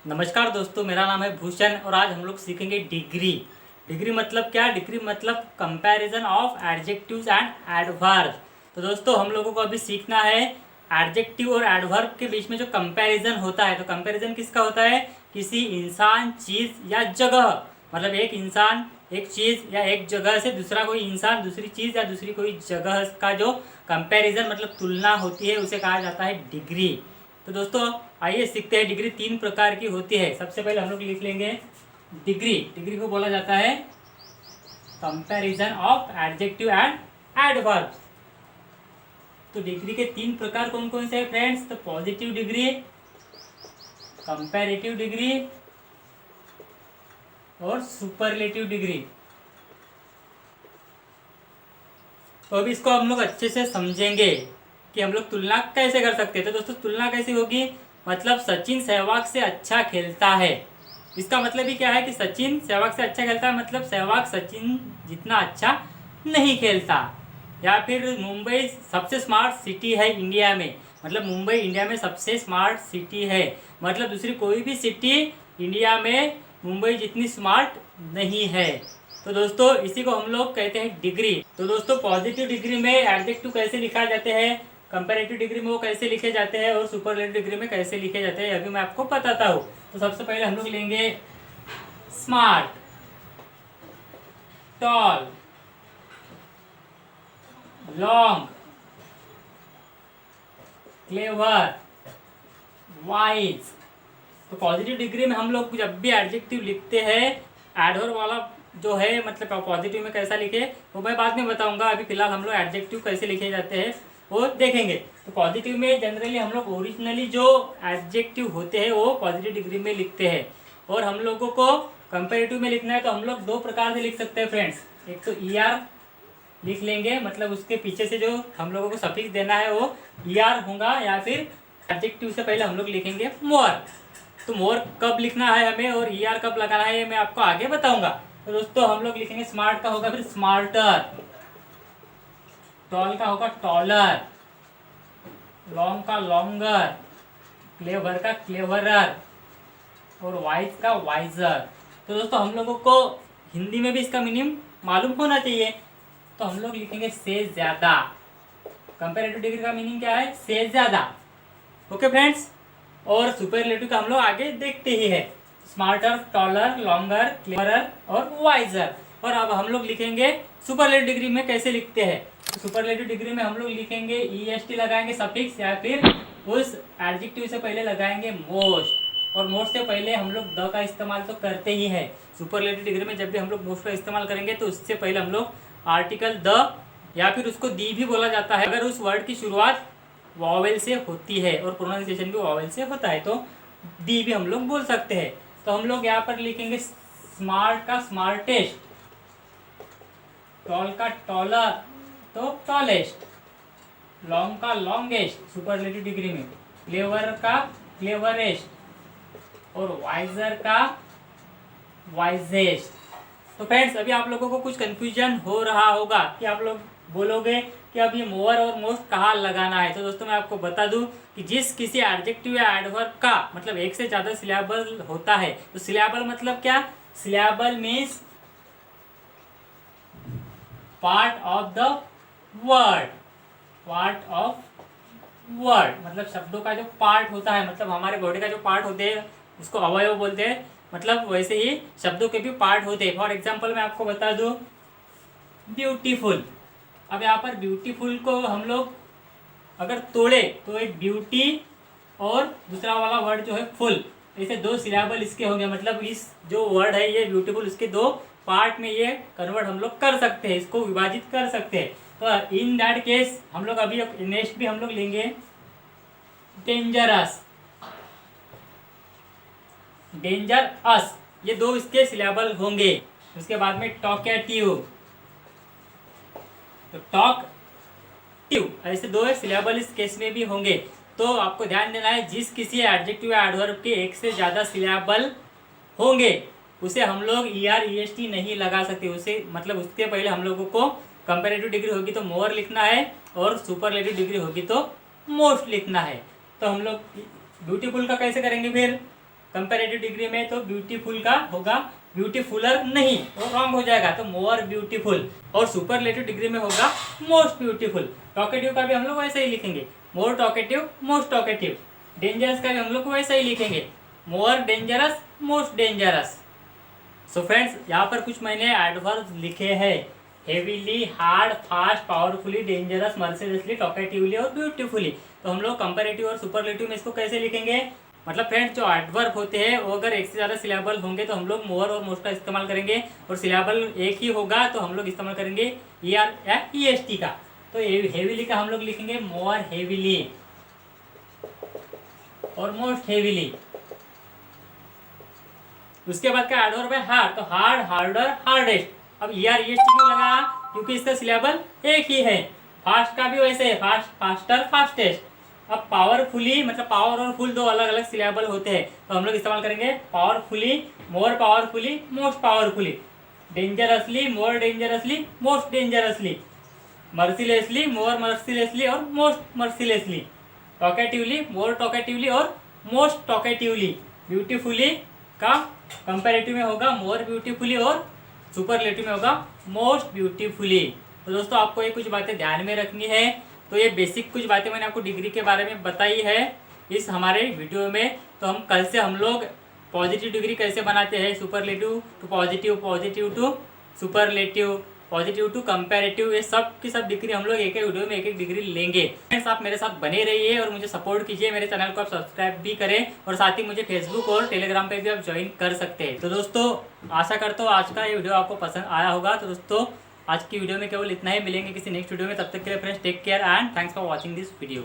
नमस्कार दोस्तों, मेरा नाम है भूषण और आज हम लोग सीखेंगे डिग्री। डिग्री मतलब क्या? डिग्री मतलब comparison of adjectives and adverb. तो दोस्तों हम लोगों को अभी सीखना है एडजेक्टिव और एडवर्ब के बीच में जो कंपैरिजन होता है। तो कंपैरिजन किसका होता है? किसी इंसान, चीज़ या जगह। मतलब एक इंसान, एक चीज़ या एक जगह से दूसरा कोई इंसान, दूसरी चीज़ या दूसरी कोई जगह का जो कंपैरिजन मतलब तुलना होती है उसे कहा जाता है डिग्री। तो दोस्तों आइए सीखते हैं। डिग्री 3 प्रकार की होती है। सबसे पहले हम लोग लिख लेंगे डिग्री। डिग्री को बोला जाता है comparison of adjective and adverb. तो डिग्री के 3 प्रकार कौन कौन से हैं फ्रेंड्स? तो पॉजिटिव डिग्री, कंपैरेटिव डिग्री और सुपरलेटिव डिग्री। तो अभी इसको हम लोग अच्छे से समझेंगे कि हम लोग तुलना कैसे कर सकते हैं। तो दोस्तों तुलना कैसे होगी? मतलब सचिन सहवाग से अच्छा खेलता है। इसका मतलब ही क्या है कि सचिन सहवाग से अच्छा खेलता है, मतलब सहवाग सचिन जितना अच्छा नहीं खेलता। या फिर मुंबई सबसे स्मार्ट सिटी है इंडिया में, मतलब मुंबई इंडिया में सबसे स्मार्ट सिटी है। मतलब दूसरी कोई भी सिटी इंडिया में मुंबई जितनी स्मार्ट नहीं है। तो दोस्तों इसी को हम लोग कहते हैं डिग्री। तो दोस्तों पॉजिटिव डिग्री में एडजेक्टिव कैसे लिखा जाते हैं, कंपैरेटिव डिग्री में वो कैसे लिखे जाते हैं और सुपरलेटिव डिग्री में कैसे लिखे जाते हैं अभी मैं आपको बताता हूँ। तो सबसे पहले हम लोग लेंगे smart, tall, long, clever, wise. तो पॉजिटिव डिग्री में हम लोग जब भी एडजेक्टिव लिखते हैं, एडवर्ब वाला जो है मतलब पॉजिटिव में कैसा लिखे वो मैं बाद में बताऊंगा। अभी फिलहाल हम लोग एडजेक्टिव कैसे लिखे जाते हैं वो देखेंगे। तो पॉजिटिव में जनरली हम लोग ओरिजिनली जो एडजेक्टिव होते हैं वो पॉजिटिव डिग्री में लिखते हैं। और हम लोगों को कंपैरेटिव में लिखना है तो हम लोग 2 प्रकार से लिख सकते हैं फ्रेंड्स। एक तो ER लिख लेंगे, मतलब उसके पीछे से जो हम लोगों को सफिक्स देना है वो ER होगा, या फिर एडजेक्टिव से पहले हम लोग लिखेंगे मोर। तो मोर कब लिखना है हमें और ER कब लगाना है ये मैं आपको आगे बताऊंगा। तो दोस्तों हम लोग लिखेंगे स्मार्ट का होगा फिर स्मार्टर, टॉल का होगा टॉलर, लॉन्ग का लॉन्गर, क्लेवर का क्लेवरर और वाइज का वाइजर। तो दोस्तों हम लोगों को हिंदी में भी इसका मीनिंग मालूम होना चाहिए। तो हम लोग लिखेंगे से ज्यादा। कंपैरेटिव डिग्री का मीनिंग क्या है? से ज्यादा। Okay friends. और सुपरलेटिव का हम लोग आगे देखते ही है। स्मार्टर, टॉलर, लॉन्गर, क्लेवरर और वाइजर। और अब हम लोग लिखेंगे सुपरलेटिव डिग्री में कैसे लिखते हैं। सुपरलेटिव डिग्री में हम लोग लिखेंगे EST लगाएंगे सफिक्स, या फिर उस एडजेक्टिव से पहले लगाएंगे मोस्ट। और मोस्ट से पहले हम लोग द का इस्तेमाल तो करते ही है। सुपरलेटिव डिग्री में जब भी हम लोग मोस्ट का इस्तेमाल करेंगे तो उससे पहले हम लोग आर्टिकल द या फिर उसको दी भी बोला जाता है अगर उस वर्ड की शुरुआत वॉवेल से होती है और प्रोनाउंसिएशन भी वॉवेल से होता है तो दी भी हम लोग बोल सकते हैं। तो हम लोग यहाँ पर लिखेंगे स्मार्ट का स्मार्टेस्ट, टॉल का टॉलर तो टॉलेस्ट, लॉन्ग का लॉन्गेस्ट सुपरलेटिव डिग्री में, क्लेवर का क्लेवरेस्ट और वाइजर का वाइजेस्ट। तो फ्रेंड्स अभी आप लोगों को कुछ कंफ्यूजन हो रहा होगा कि आप लोग बोलोगे कि अब ये मोर और मोस्ट कहाँ लगाना है। तो दोस्तों मैं आपको बता दूं कि जिस किसी एडजेक्टिव या एडवर्ब का मतलब एक से ज़्यादा सिलेबल होता है। तो सिलेबल मतलब क्या? Syllable means part of the word. Part of word मतलब शब्दों का जो पार्ट होता है, मतलब हमारे बॉडी का जो पार्ट होते हैं उसको अवयव बोलते हैं। मतलब वैसे ही शब्दों के भी पार्ट होते हैं। फॉर एग्जाम्पल मैं आपको बता दूं ब्यूटीफुल। अब यहाँ पर ब्यूटीफुल को हम लोग अगर तोड़े तो एक ब्यूटी और दूसरा वाला वर्ड जो है फुल, ऐसे 2 सिलेबल इसके होंगे। मतलब इस जो वर्ड है ये ब्यूटीफुल, इसके 2 पार्ट में ये कन्वर्ट हम लोग कर सकते हैं, इसको विभाजित कर सकते हैं। तो इन दैट केस हम लोग अभी नेक्स्ट भी हम लोग लेंगे डेंजरस, डेंजर अस, ये 2 इसके सिलेबल होंगे। उसके बाद में टॉकेटिव, तो टॉक टिव, ऐसे 2 सिलेबल इस केस में भी होंगे। तो आपको ध्यान देना है जिस किसी एडजेक्टिव या एडवर्ब के एक से ज़्यादा सिलेबल होंगे उसे हम लोग ER EST नहीं लगा सकते। उसे मतलब उसके पहले हम लोगों को कंपैरेटिव डिग्री होगी तो मोर लिखना है और सुपरलेटिव डिग्री होगी तो मोस्ट लिखना है। तो हम लोग ब्यूटीफुल का कैसे करेंगे फिर? कंपैरेटिव डिग्री में तो ब्यूटीफुल का होगा ब्यूटीफुलर नहीं, वो रॉन्ग हो जाएगा, तो मोर ब्यूटीफुल। और सुपरलेटिव डिग्री में होगा मोस्ट ब्यूटीफुल। टॉकेटिव का भी हम लोग वैसे ही लिखेंगे, more talkative most talkative. Dangerous का भी हम लोग को वैसे ही लिखेंगे, more dangerous most dangerous. So friends, यहाँ पर कुछ मैंने एडवर्ब्स लिखे हैं, heavily, hard, fast, powerfully, dangerous, mercilessly, talkatively और ब्यूटीफुली। तो हम लोग कंपैरेटिव और सुपरलेटिव में इसको कैसे लिखेंगे? मतलब फ्रेंड्स, जो एडवर्ब होते हैं वो अगर एक से ज़्यादा सिलेबल होंगे तो हम लोग मोर और मोस्ट का इस्तेमाल करेंगे, और सिलेबल एक ही होगा तो हम लोग इस्तेमाल करेंगे ER या EST का। तो हेवीली का हम लोग लिखेंगे मोर हेवीली और मोस्ट हेवीली। उसके बाद का एडवर्ब है हार्ड, तो हार्ड, हार्डर, हार्डेस्ट। अब ER EST क्यों लगाया? क्योंकि इसका सिलेबल एक ही है। फास्ट का भी वैसे है, फास्ट, फास्टर, फास्टेस्ट। अब पावरफुली मतलब पावर और फुल दो अलग अलग सिलेबल होते हैं, तो हम लोग इस्तेमाल करेंगे powerfully, more powerfully, most powerfully. Dangerously, मोर डेंजरसली, मोस्ट डेंजरसली। मर्सिलेसली, मोर मर्सिलेसली और मोस्ट मर्सिलेसली। टॉकेटिवली, मोर टॉकेटिवली और मोस्ट टॉकेटिवली। ब्यूटीफुली का कंपैरेटिव में होगा मोर ब्यूटीफुली और सुपरलेटिव में होगा मोस्ट ब्यूटीफुली। तो दोस्तों, आपको ये कुछ बातें ध्यान में रखनी है। तो ये बेसिक कुछ बातें मैंने आपको डिग्री के बारे में बताई है इस हमारे वीडियो में। तो हम कल से हम लोग पॉजिटिव डिग्री कैसे बनाते हैं, superlative to positive, positive to superlative, positive to comparative, ये सब की सब डिग्री हम लोग एक एक वीडियो में एक एक डिग्री लेंगे। फ्रेंड्स, आप मेरे साथ बने रहिए और मुझे सपोर्ट कीजिए। मेरे चैनल को आप सब्सक्राइब भी करें, और साथ ही मुझे फेसबुक और टेलीग्राम पे भी आप ज्वाइन कर सकते हैं। तो दोस्तों, आशा करता हूँ आज का ये वीडियो आपको पसंद आया होगा। तो दोस्तों, आज की वीडियो में केवल इतना ही, मिलेंगे किसी नेक्स्ट वीडियो में। तब तक के लिए friends, take care and thanks for watching this video.